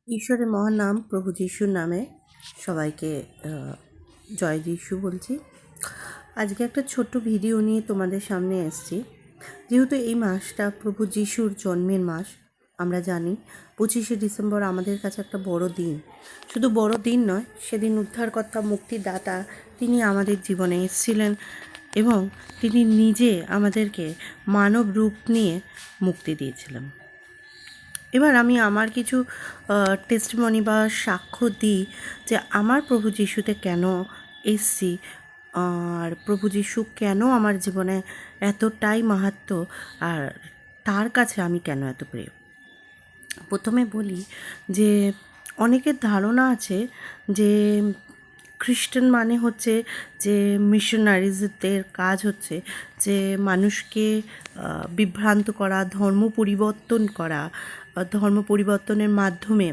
ঈশ্বরের মহান নাম প্রভু যিশুর নামে সবাইকে জয় যিশু বলছি। আজকে একটা ছোট্ট ভিডিও নিয়ে তোমাদের সামনে এসেছি। যেহেতু এই মাসটা প্রভু যিশুর জন্মের মাস, আমরা জানি 25শে ডিসেম্বর আমাদের কাছে একটা বড় দিন। শুধু বড় দিন নয়, সেদিন উদ্ধারকর্তা মুক্তিদাতা তিনি আমাদের জীবনে এসেছিলেন এবং তিনি নিজে আমাদেরকে মানব রূপ নিয়ে মুক্তি দিয়েছিলেন। এবার আমি আমার কিছু টেস্টিমনি বা সাক্ষ্য দিই যে আমার প্রভু যিশুতে কেন এসছি, আর প্রভু যিশু কেন আমার জীবনে এতটাই মাহাত্ম্য, আর তার কাছে আমি কেন এত প্রিয়। প্রথমে বলি যে অনেকের ধারণা আছে যে খ্রিস্টান মানে হচ্ছে যে মিশনারিজদের কাজ হচ্ছে যে মানুষকে বিভ্রান্ত করা, ধর্ম পরিবর্তন করা, ধর্ম পরিবর্তনের মাধ্যমে